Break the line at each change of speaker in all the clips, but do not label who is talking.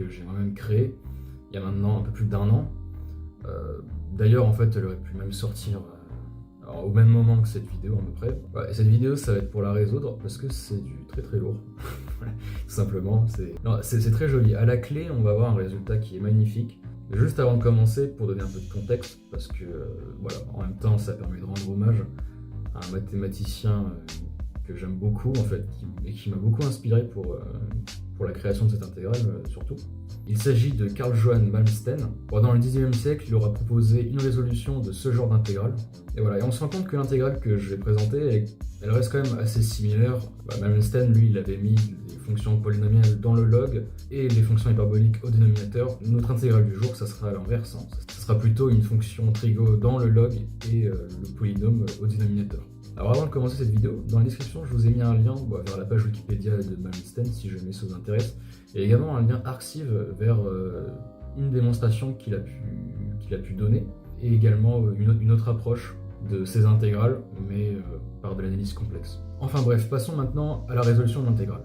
que j'ai moi-même créée il y a maintenant un peu plus d'1 an. D'ailleurs, en fait, elle aurait pu même sortir alors, au même moment que cette vidéo à peu près. Ouais, et cette vidéo, ça va être pour la résoudre parce que c'est du très très lourd. Tout simplement, c'est très joli. À la clé, on va avoir un résultat qui est magnifique. Juste avant de commencer, pour donner un peu de contexte, parce que voilà, en même temps, ça permet de rendre hommage à un mathématicien que j'aime beaucoup en fait, et qui m'a beaucoup inspiré pour la création de cette intégrale surtout. Il s'agit de Carl Johan Malmsten. Pendant le Xe siècle, il aura proposé une résolution de ce genre d'intégrale. Et voilà, et on se rend compte que l'intégrale que je vais présenter, elle reste quand même assez similaire. Malmsten, lui, il avait mis les fonctions polynomiales dans le log et les fonctions hyperboliques au dénominateur. Notre intégrale du jour, ça sera à l'inverse. Ça sera plutôt une fonction trigo dans le log et le polynôme au dénominateur. Alors avant de commencer cette vidéo, dans la description, je vous ai mis un lien vers la page Wikipédia de Malmsten si jamais ça vous intéresse, et également un lien archive vers une démonstration qu'il a pu donner, et également une autre approche de ces intégrales, mais par de l'analyse complexe. Enfin bref, passons maintenant à la résolution de l'intégrale.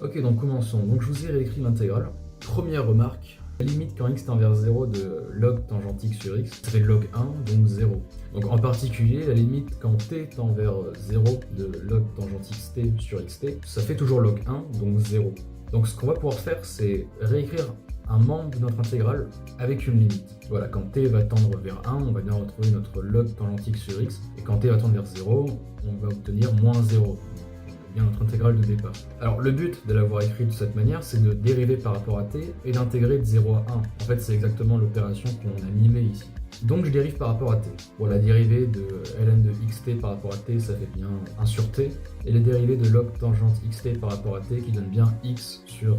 Ok, donc commençons. Donc je vous ai réécrit l'intégrale. Première remarque, la limite quand x tend vers 0 de log tangente x sur x, ça fait log 1, donc 0. Donc en particulier, la limite quand t tend vers 0 de log tangente xt sur xt, ça fait toujours log 1, donc 0. Donc ce qu'on va pouvoir faire, c'est réécrire un membre de notre intégrale avec une limite. Voilà, quand t va tendre vers 1, on va bien retrouver notre log tangente x sur x, et quand t va tendre vers 0, on va obtenir moins 0. Bien notre intégrale de départ. Alors le but de l'avoir écrit de cette manière, c'est de dériver par rapport à t et d'intégrer de 0 à 1. En fait, c'est exactement l'opération qu'on a mimée ici. Donc je dérive par rapport à t. Bon, la dérivée de ln de xt par rapport à t, ça fait bien 1 sur t. Et la dérivée de log tangente xt par rapport à t qui donne bien x sur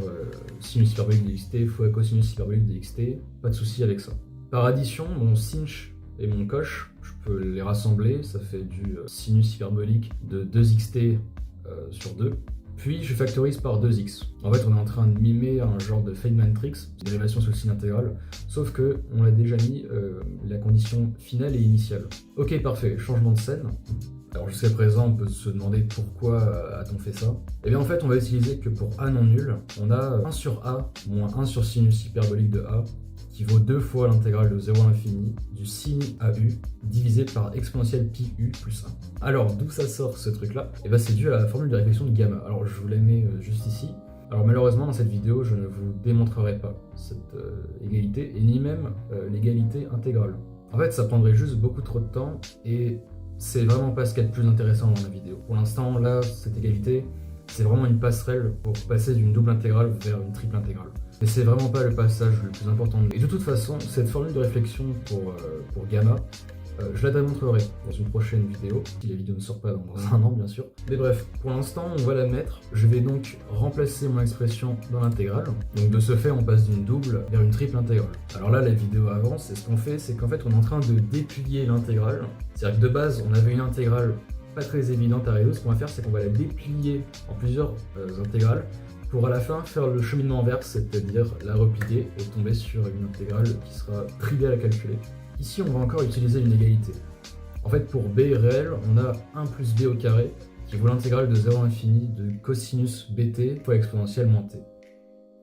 sinus hyperbolique de xt fois cosinus hyperbolique de xt. Pas de souci avec ça. Par addition, mon sinh et mon cosh, je peux les rassembler, ça fait du sinus hyperbolique de 2xt sur 2, puis je factorise par 2x. En fait, on est en train de mimer un genre de Feynman tricks, dérivation sous le signe intégral, sauf que on a déjà mis la condition finale et initiale. Ok, parfait, changement de scène. Alors jusqu'à présent, on peut se demander pourquoi a-t-on fait ça. Et bien en fait, on va utiliser que pour a non nul, on a 1 sur a moins 1 sur sinus hyperbolique de a, qui vaut 2 fois l'intégrale de 0 à l'infini du signe AU divisé par exponentielle pi u plus 1. Alors d'où ça sort ce truc là? Et bien c'est dû à la formule de réflexion de gamma. Alors je vous la mets juste ici. Alors malheureusement dans cette vidéo je ne vous démontrerai pas cette égalité et ni même l'égalité intégrale. En fait ça prendrait juste beaucoup trop de temps et c'est vraiment pas ce qu'il y a de plus intéressant dans la vidéo. Pour l'instant là cette égalité c'est vraiment une passerelle pour passer d'une double intégrale vers une triple intégrale. Mais c'est vraiment pas le passage le plus important. Et de toute façon, cette formule de réflexion pour gamma, je la démontrerai dans une prochaine vidéo, si la vidéo ne sort pas dans 1 an bien sûr. Mais bref, pour l'instant on va la mettre. Je vais donc remplacer mon expression dans l'intégrale. Donc de ce fait on passe d'une double vers une triple intégrale. Alors là la vidéo avance et ce qu'on fait c'est qu'en fait on est en train de déplier l'intégrale. C'est-à-dire que de base on avait une intégrale pas très évidente à résoudre. Ce qu'on va faire c'est qu'on va la déplier en plusieurs intégrales pour à la fin faire le cheminement inverse, c'est-à-dire la replier et tomber sur une intégrale qui sera triviale à calculer. Ici, on va encore utiliser une égalité. En fait, pour b réel, on a 1 plus b au carré, qui vaut l'intégrale de 0 à l'infini de cosinus bt fois exponentielle moins t.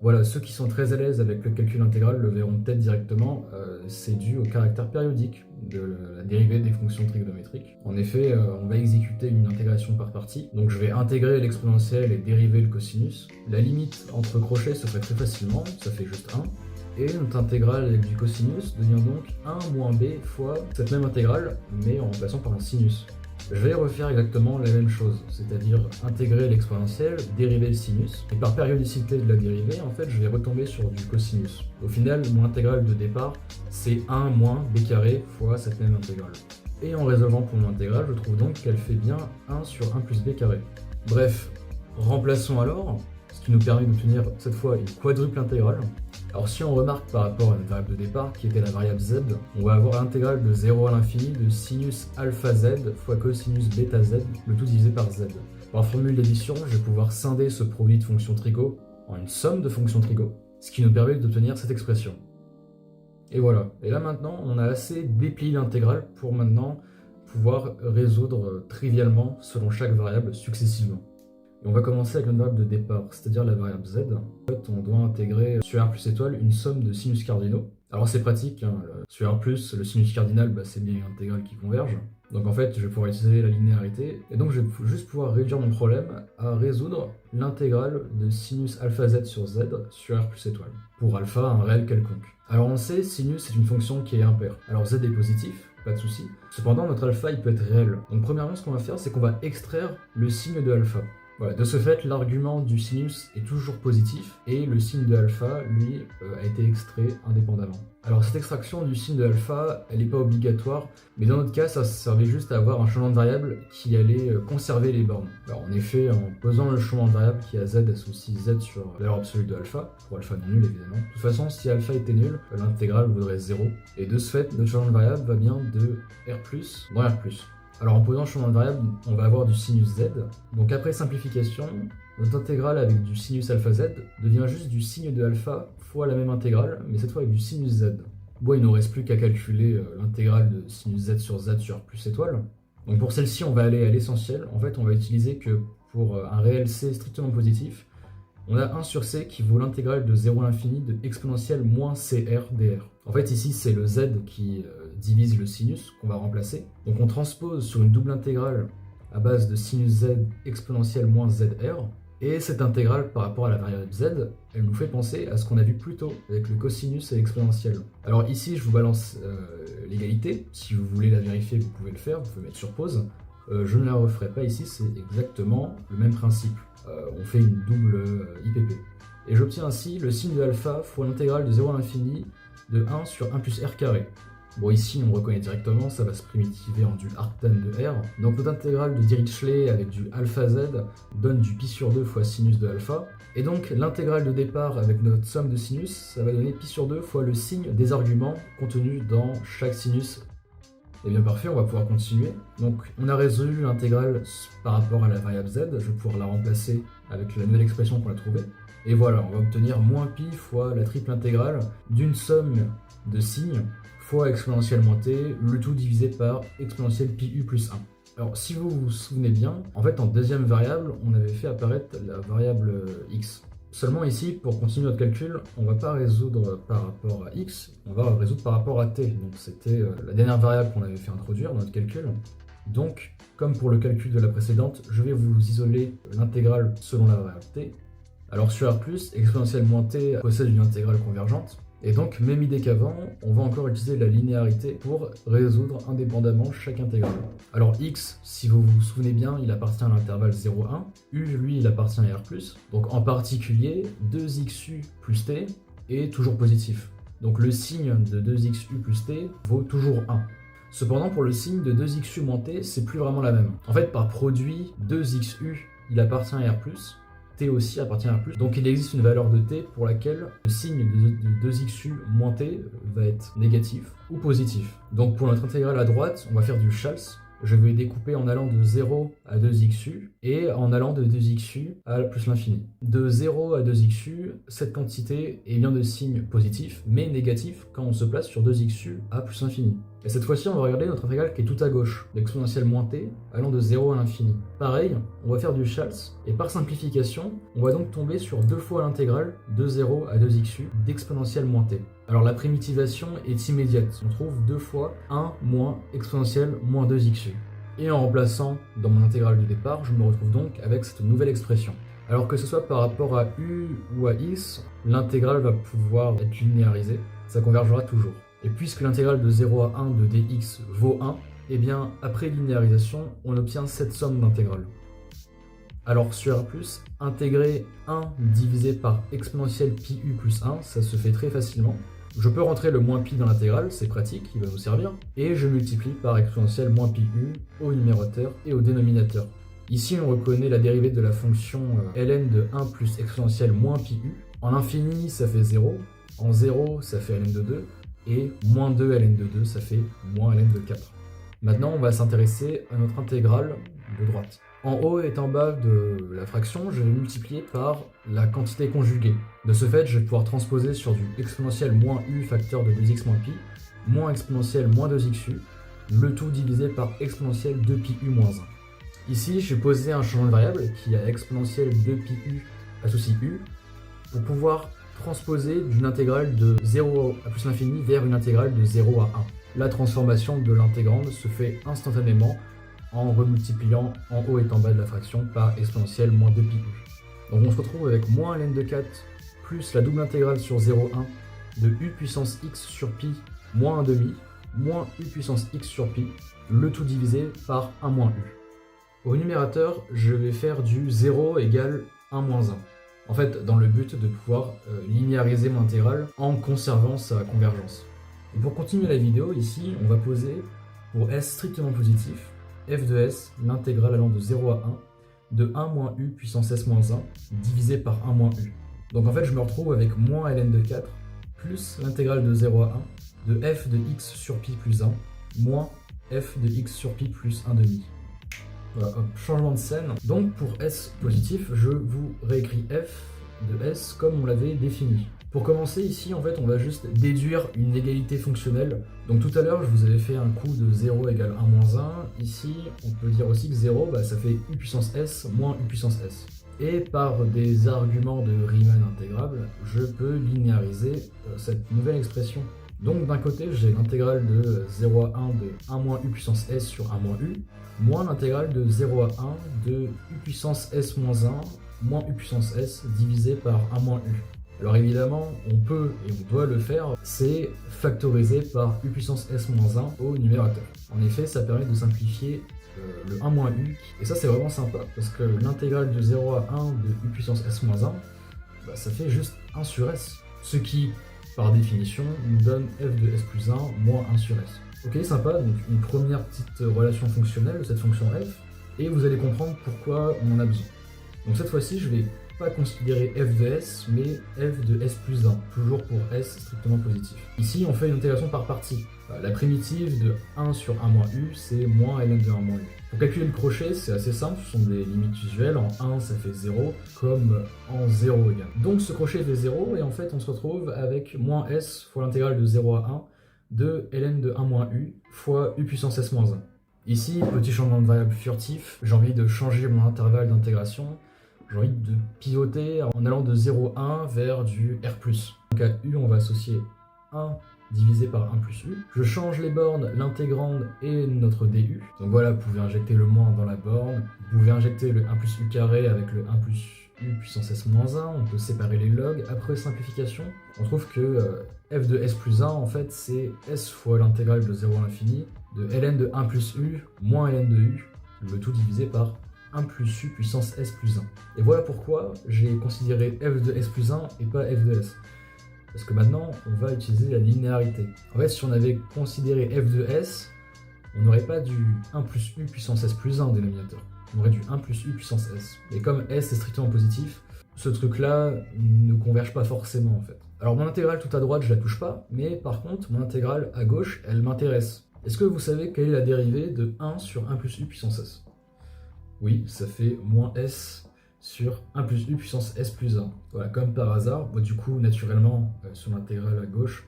Voilà, ceux qui sont très à l'aise avec le calcul intégral le verront peut-être directement, c'est dû au caractère périodique de la dérivée des fonctions trigonométriques. En effet, on va exécuter une intégration par partie, donc je vais intégrer l'exponentielle et dériver le cosinus. La limite entre crochets se fait très facilement, ça fait juste 1, et notre intégrale avec du cosinus devient donc 1 moins b fois cette même intégrale, mais en remplaçant par un sinus. Je vais refaire exactement la même chose, c'est-à-dire intégrer l'exponentielle, dériver le sinus, et par périodicité de la dérivée, en fait, je vais retomber sur du cosinus. Au final, mon intégrale de départ, c'est 1 moins b carré fois cette même intégrale. Et en résolvant pour mon intégrale, je trouve donc qu'elle fait bien 1 sur 1 plus b carré. Bref, remplaçons alors, ce qui nous permet d'obtenir cette fois une quadruple intégrale. Alors si on remarque par rapport à notre variable de départ, qui était la variable z, on va avoir l'intégrale de 0 à l'infini de sinus alpha z fois cosinus bêta z, le tout divisé par z. Par formule d'addition, je vais pouvoir scinder ce produit de fonctions trigo en une somme de fonctions trigo, ce qui nous permet d'obtenir cette expression. Et voilà, et là maintenant, on a assez déplié l'intégrale pour maintenant pouvoir résoudre trivialement selon chaque variable successivement. Et on va commencer avec une variable de départ, c'est-à-dire la variable z. En fait, on doit intégrer sur r plus étoile une somme de sinus cardinaux. Alors c'est pratique, hein, sur r plus, le sinus cardinal, c'est bien une intégrale qui converge. Donc en fait, je vais pouvoir utiliser la linéarité, et donc je vais juste pouvoir réduire mon problème à résoudre l'intégrale de sinus alpha z sur z sur r plus étoile, pour alpha un réel quelconque. Alors on sait, sinus est une fonction qui est impaire. Alors z est positif, pas de souci. Cependant, notre alpha il peut être réel. Donc premièrement, ce qu'on va faire, c'est qu'on va extraire le signe de alpha. Voilà, de ce fait, l'argument du sinus est toujours positif et le signe de alpha, lui, a été extrait indépendamment. Alors cette extraction du signe de alpha, elle n'est pas obligatoire, mais dans notre cas, ça servait juste à avoir un changement de variable qui allait conserver les bornes. Alors en effet, en posant le changement de variable qui a z associe z sur la valeur absolue de alpha, pour alpha non nul évidemment. De toute façon, si alpha était nul, l'intégrale vaudrait 0. Et de ce fait, notre changement de variable va bien de r plus dans r plus. Alors en posant le changement de variable, on va avoir du sinus z. Donc après simplification, notre intégrale avec du sinus alpha z devient juste du signe de alpha fois la même intégrale, mais cette fois avec du sinus z. Bon, il ne nous reste plus qu'à calculer l'intégrale de sinus z sur r plus étoile. Donc pour celle-ci, on va aller à l'essentiel. En fait, on va utiliser que pour un réel c strictement positif, on a 1 sur c qui vaut l'intégrale de 0 à l'infini de exponentielle moins cr dr. En fait, ici, c'est le z qui divise le sinus qu'on va remplacer. Donc on transpose sur une double intégrale à base de sinus z exponentielle moins zr. Et cette intégrale par rapport à la variable z, elle nous fait penser à ce qu'on a vu plus tôt avec le cosinus et l'exponentielle. Alors ici, je vous balance l'égalité. Si vous voulez la vérifier, vous pouvez le faire. Vous pouvez mettre sur pause. Je ne la referai pas ici, c'est exactement le même principe. On fait une double IPP. Et j'obtiens ainsi le signe de alpha fois l'intégrale de 0 à l'infini de 1 sur 1 plus r carré. Bon, ici, on reconnaît directement, ça va se primitiver en du arctan de r. Donc notre intégrale de Dirichlet avec du alpha z donne du pi sur 2 fois sinus de alpha. Et donc l'intégrale de départ avec notre somme de sinus, ça va donner pi sur 2 fois le signe des arguments contenus dans chaque sinus. Et bien parfait, on va pouvoir continuer. Donc on a résolu l'intégrale par rapport à la variable z, je vais pouvoir la remplacer avec la nouvelle expression qu'on a trouvée. Et voilà, on va obtenir moins pi fois la triple intégrale d'une somme de signes fois exponentielle moins t, le tout divisé par exponentielle pi u plus 1. Alors si vous vous souvenez bien, en fait en deuxième variable, on avait fait apparaître la variable x. Seulement ici, pour continuer notre calcul, on ne va pas résoudre par rapport à x, on va résoudre par rapport à t. Donc c'était la dernière variable qu'on avait fait introduire dans notre calcul. Donc, comme pour le calcul de la précédente, je vais vous isoler l'intégrale selon la variable t. Alors sur R+, exponentielle moins t possède une intégrale convergente. Et donc, même idée qu'avant, on va encore utiliser la linéarité pour résoudre indépendamment chaque intégrale. Alors x, si vous vous souvenez bien, il appartient à l'intervalle 0,1. U, lui, il appartient à R+. Donc en particulier, 2xu plus t est toujours positif. Donc le signe de 2xu plus t vaut toujours 1. Cependant, pour le signe de 2xu moins t, c'est plus vraiment la même. En fait, par produit, 2xu, il appartient à R+. T aussi appartient à R+. Donc il existe une valeur de t pour laquelle le signe de 2xu moins t va être négatif ou positif. Donc pour notre intégrale à droite, on va faire du Chasles. Je vais découper en allant de 0 à 2xu et en allant de 2xu à plus l'infini. De 0 à 2xu, cette quantité est bien de signe positif, mais négatif quand on se place sur 2xu à plus l'infini. Et cette fois-ci, on va regarder notre intégrale qui est tout à gauche, l'exponentielle moins t, allant de 0 à l'infini. Pareil, on va faire du Chasles, et par simplification, on va donc tomber sur 2 fois l'intégrale de 0 à 2xu d'exponentielle moins t. Alors la primitivation est immédiate, on trouve 2 fois 1 moins exponentielle moins 2xu. Et en remplaçant dans mon intégrale de départ, je me retrouve donc avec cette nouvelle expression. Alors que ce soit par rapport à u ou à x, l'intégrale va pouvoir être linéarisée, ça convergera toujours. Et puisque l'intégrale de 0 à 1 de dx vaut 1, et bien après linéarisation, on obtient cette somme d'intégrales. Alors sur R+, intégrer 1 divisé par exponentielle pi u plus 1, ça se fait très facilement. Je peux rentrer le moins pi dans l'intégrale, c'est pratique, il va nous servir. Et je multiplie par exponentielle moins pi u au numérateur et au dénominateur. Ici, on reconnaît la dérivée de la fonction ln de 1 plus exponentielle moins pi u. En infini, ça fait 0. En 0, ça fait ln de 2. Et moins 2 ln de 2, ça fait moins ln de 4. Maintenant, on va s'intéresser à notre intégrale de droite. En haut et en bas de la fraction, je vais multiplier par la quantité conjuguée. De ce fait, je vais pouvoir transposer sur du exponentielle moins u facteur de 2x moins pi, moins exponentielle moins 2xu, le tout divisé par exponentielle 2pi u moins 1. Ici, j'ai posé un changement de variable qui a exponentielle de pi u associe u pour pouvoir transposer d'une intégrale de 0 à plus l'infini vers une intégrale de 0 à 1. La transformation de l'intégrande se fait instantanément en remultipliant en haut et en bas de la fraction par exponentielle moins 2 pi u. Donc on se retrouve avec moins ln de 4 plus la double intégrale sur 0,1 de u puissance x sur pi moins 1 demi moins u puissance x sur pi, le tout divisé par 1 moins u. Au numérateur, je vais faire du 0 égale 1 moins 1. En fait, dans le but de pouvoir linéariser mon intégrale en conservant sa convergence. Et pour continuer la vidéo, ici, on va poser pour s strictement positif, f de s, l'intégrale allant de 0 à 1, de 1 moins u puissance s moins 1, divisé par 1 moins u. Donc en fait, je me retrouve avec moins ln de 4, plus l'intégrale de 0 à 1, de f de x sur pi plus 1, moins f de x sur pi plus 1 demi. Voilà, hop, changement de scène. Donc pour s positif, je vous réécris f de s comme on l'avait défini. Pour commencer ici, en fait, on va juste déduire une égalité fonctionnelle. Donc tout à l'heure, je vous avais fait un coup de 0 égale 1 moins 1. Ici, on peut dire aussi que 0, ça fait u puissance s moins u puissance s. Et par des arguments de Riemann intégrable, je peux linéariser cette nouvelle expression. Donc d'un côté, j'ai l'intégrale de 0 à 1 de 1 moins u puissance s sur 1 moins u, moins l'intégrale de 0 à 1 de u puissance s moins 1 moins u puissance s divisé par 1 moins u. Alors évidemment, on peut et on doit le faire, c'est factoriser par u puissance s moins 1 au numérateur. En effet, ça permet de simplifier le 1 moins u, et ça c'est vraiment sympa, parce que l'intégrale de 0 à 1 de u puissance s moins 1, ça fait juste 1 sur s, ce qui, par définition, nous donne f de s plus 1 moins 1 sur s. Ok, sympa, donc une première petite relation fonctionnelle de cette fonction f, et vous allez comprendre pourquoi on en a besoin. Donc cette fois-ci, je vais pas considérer f de s, mais f de s plus 1, toujours pour s strictement positif. Ici, on fait une intégration par partie. La primitive de 1 sur 1 moins u, c'est moins ln de 1 moins u. Pour calculer le crochet, c'est assez simple, ce sont des limites usuelles. En 1, ça fait 0, comme en 0 égal. Donc ce crochet fait 0, et en fait, on se retrouve avec moins s fois l'intégrale de 0 à 1 de ln de 1 moins u fois u puissance s moins 1. Ici, petit changement de variable furtif, j'ai envie de changer mon intervalle d'intégration. J'ai envie de pivoter en allant de 0 à 1 vers du R+. Donc à U, on va associer 1 divisé par 1 plus U. Je change les bornes, l'intégrande et notre DU. Donc voilà, vous pouvez injecter le moins dans la borne. Vous pouvez injecter le 1 plus U carré avec le 1 plus U puissance S moins 1. On peut séparer les logs. Après simplification, on trouve que f de S plus 1, en fait, c'est S fois l'intégrale de 0 à l'infini de ln de 1 plus U moins ln de U, le tout divisé par 1 plus u puissance s plus 1. Et voilà pourquoi j'ai considéré f de s plus 1 et pas f de s. Parce que maintenant, on va utiliser la linéarité. En fait, si on avait considéré f de s, on n'aurait pas du 1 plus u puissance s plus 1 au dénominateur. On aurait du 1 plus u puissance s. Et comme s est strictement positif, ce truc-là ne converge pas forcément en fait. Alors mon intégrale tout à droite, je la touche pas, mais par contre, mon intégrale à gauche, elle m'intéresse. Est-ce que vous savez quelle est la dérivée de 1 sur 1 plus u puissance s? Oui, ça fait moins s sur 1 plus u puissance s plus 1. Voilà, comme par hasard, du coup, naturellement, sur l'intégrale à gauche,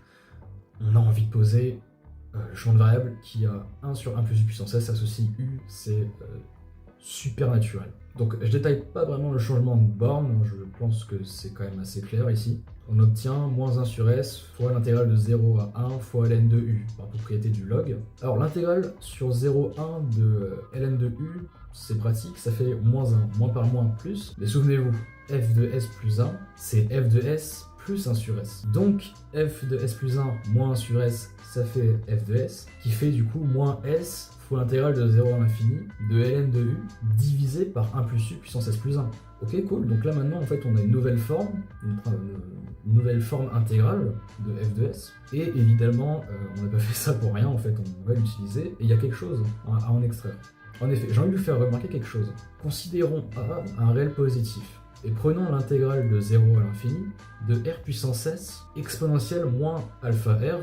on a envie de poser le champ de variable qui a 1 sur 1 plus u puissance s associe u, c'est super naturel. Donc je détaille pas vraiment le changement de borne, je pense que c'est quand même assez clair ici. On obtient moins 1 sur s fois l'intégrale de 0 à 1 fois ln de u, par propriété du log. Alors l'intégrale sur 0,1 de ln de u, c'est pratique, ça fait moins 1, moins par moins plus. Mais souvenez-vous, f de s plus 1, c'est f de s plus 1 sur s. Donc f de s plus 1 moins 1 sur s, ça fait f de s, qui fait du coup moins s fois l'intégrale de 0 à l'infini de ln de u divisé par 1 plus u puissance s plus 1. Ok, cool, donc là maintenant en fait on a une nouvelle forme, une nouvelle forme intégrale de f de s, et évidemment on n'a pas fait ça pour rien, en fait on va l'utiliser, et il y a quelque chose à en extraire. En effet, j'ai envie de vous faire remarquer quelque chose. Considérons A un réel positif, et prenons l'intégrale de 0 à l'infini de r puissance s exponentielle moins alpha r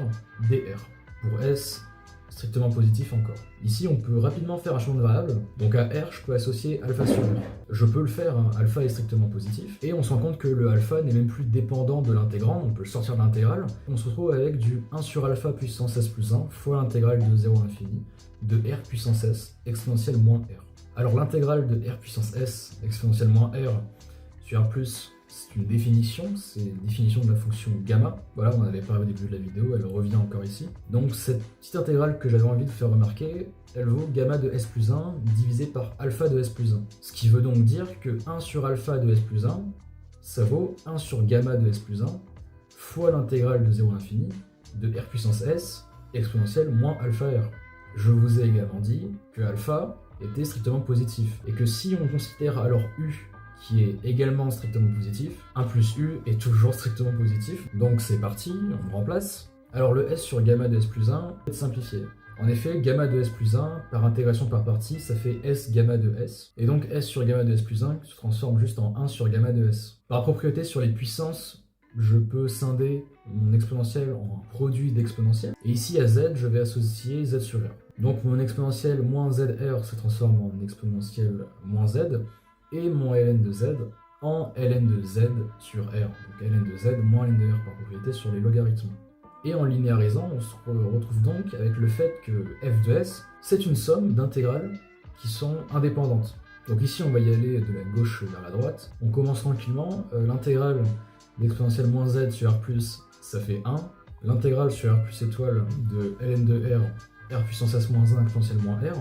dr, pour s strictement positif encore. Ici, on peut rapidement faire un changement de variable. Donc à R, je peux associer alpha sur R. Je peux le faire, alpha est strictement positif. Et on se rend compte que le alpha n'est même plus dépendant de l'intégrande, on peut le sortir de l'intégrale. On se retrouve avec du 1 sur alpha puissance s plus 1 fois l'intégrale de 0 à l'infini de R puissance s exponentielle moins R. Alors l'intégrale de R puissance S exponentielle moins R sur R+, c'est une définition, c'est une définition de la fonction gamma. Voilà, on en avait parlé au début de la vidéo, elle revient encore ici. Donc cette petite intégrale que j'avais envie de faire remarquer, elle vaut gamma de S plus 1 divisé par alpha de S plus 1. Ce qui veut donc dire que 1 sur alpha de S plus 1, ça vaut 1 sur gamma de S plus 1 fois l'intégrale de 0 à l'infini de R puissance S exponentielle moins alpha R. Je vous ai également dit que alpha était strictement positif, et que si on considère alors U qui est également strictement positif, 1 plus U est toujours strictement positif, donc c'est parti, on remplace. Alors le S sur gamma de S plus 1 est simplifié. En effet, gamma de S plus 1, par intégration par partie, ça fait S gamma de S, et donc S sur gamma de S plus 1 se transforme juste en 1 sur gamma de S. Par propriété sur les puissances, je peux scinder mon exponentiel en un produit d'exponentiel, et ici à Z, je vais associer Z sur R. Donc mon exponentiel moins ZR se transforme en exponentiel moins Z, et mon ln de Z en ln de Z sur R. Donc ln de Z moins ln de R par propriété sur les logarithmes. Et en linéarisant, on se retrouve donc avec le fait que f de S, c'est une somme d'intégrales qui sont indépendantes. Donc ici, on va y aller de la gauche vers la droite. On commence tranquillement. L'intégrale d'exponentielle moins Z sur R+, ça fait 1. L'intégrale sur R plus étoile de ln de R puissance S moins 1 exponentielle moins R,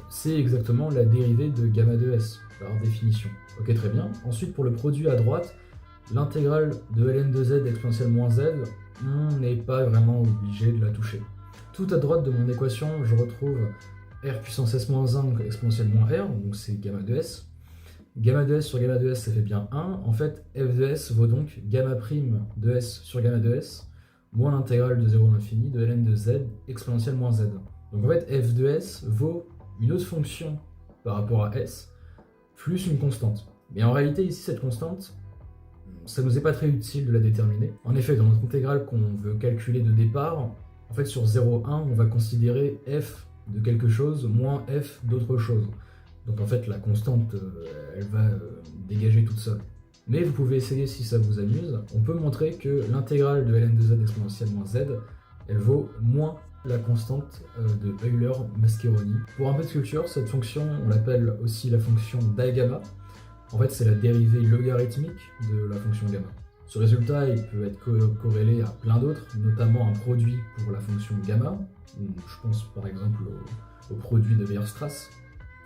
c'est exactement la dérivée de gamma de S, par définition. Ok, très bien. Ensuite, pour le produit à droite, l'intégrale de ln de Z exponentielle moins Z, on n'est pas vraiment obligé de la toucher. Tout à droite de mon équation, je retrouve R puissance S moins 1 exponentielle moins R, donc c'est gamma de S. Gamma de S sur gamma de S, ça fait bien 1. En fait, f de S vaut donc gamma prime de S sur gamma de S, moins l'intégrale de 0 à l'infini de ln de Z exponentielle moins Z. Donc en fait, f de S vaut une autre fonction par rapport à S, plus une constante. Mais en réalité, ici, cette constante, ça nous est pas très utile de la déterminer. En effet, dans notre intégrale qu'on veut calculer de départ, en fait, sur 0,1, on va considérer f de quelque chose moins f d'autre chose. Donc en fait, la constante, elle va dégager toute seule. Mais vous pouvez essayer si ça vous amuse. On peut montrer que l'intégrale de ln de Z exponentielle moins Z, elle vaut moins la constante de Euler-Mascheroni. Pour un peu de culture, cette fonction, on l'appelle aussi la fonction d'A-gamma. En fait, c'est la dérivée logarithmique de la fonction gamma. Ce résultat, il peut être corrélé à plein d'autres, notamment un produit pour la fonction gamma. Je pense par exemple au produit de Weierstrass.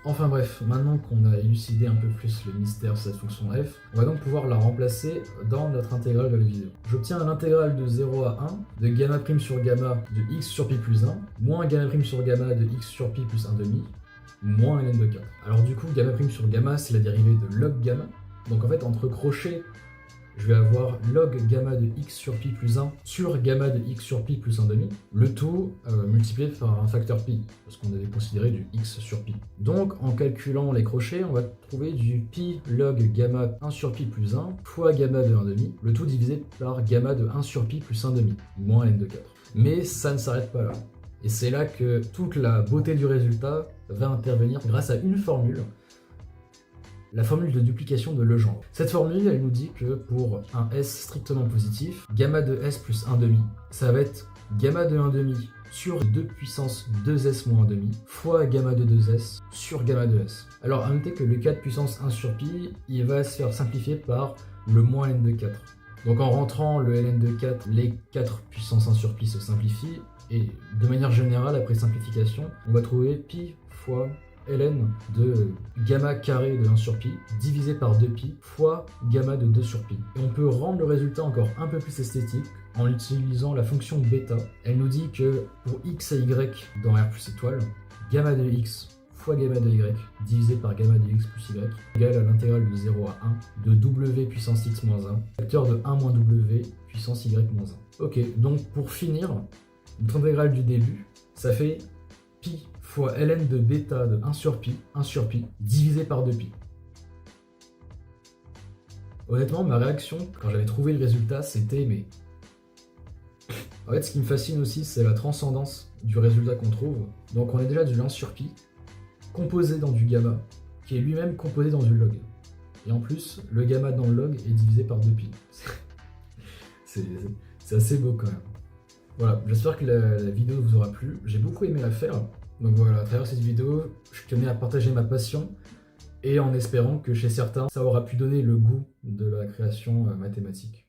Enfin bref, maintenant qu'on a élucidé un peu plus le mystère de cette fonction f, on va donc pouvoir la remplacer dans notre intégrale de la vidéo. J'obtiens l'intégrale de 0 à 1 de gamma prime sur gamma de x sur pi plus 1, moins gamma prime sur gamma de x sur pi plus 1 demi, moins ln de 4. Alors du coup, gamma prime sur gamma, c'est la dérivée de log gamma. Donc en fait, entre crochets, je vais avoir log gamma de x sur pi plus 1 sur gamma de x sur pi plus 1 demi, le tout multiplié par un facteur pi, parce qu'on avait considéré du x sur pi. Donc en calculant les crochets, on va trouver du pi log gamma 1 sur pi plus 1 fois gamma de 1 demi, le tout divisé par gamma de 1 sur pi plus 1 demi, moins ln de 4. Mais ça ne s'arrête pas là. Et c'est là que toute la beauté du résultat va intervenir grâce à une formule, la formule de duplication de Legendre. Cette formule, elle nous dit que pour un S strictement positif, gamma de S plus 1 demi, ça va être gamma de 1 demi sur 2 puissance 2S moins 1 demi fois gamma de 2S sur gamma de S. Alors à noter que le 4 puissance 1 sur pi, il va se faire simplifier par le moins ln de 4. Donc en rentrant le ln de 4, les 4 puissance 1 sur pi se simplifient, et de manière générale, après simplification, on va trouver pi fois ln de gamma carré de 1 sur pi divisé par 2pi fois gamma de 2 sur pi. Et on peut rendre le résultat encore un peu plus esthétique en utilisant la fonction bêta. Elle nous dit que pour x et y dans R plus étoile, gamma de x fois gamma de y divisé par gamma de x plus y égale à l'intégrale de 0 à 1 de w puissance x moins 1, facteur de 1 moins w puissance y moins 1. Ok, donc pour finir, notre intégrale du début, ça fait pi fois ln de bêta de 1 sur pi divisé par 2pi. Honnêtement, ma réaction quand j'avais trouvé le résultat, c'était mais... En fait, ce qui me fascine aussi, c'est la transcendance du résultat qu'on trouve. Donc on est déjà du 1 sur pi, composé dans du gamma, qui est lui-même composé dans du log. Et en plus, le gamma dans le log est divisé par 2pi. C'est assez beau quand même. Voilà, j'espère que la vidéo vous aura plu. J'ai beaucoup aimé la faire. Donc voilà, à travers cette vidéo, je tenais à partager ma passion et en espérant que chez certains, ça aura pu donner le goût de la création mathématique.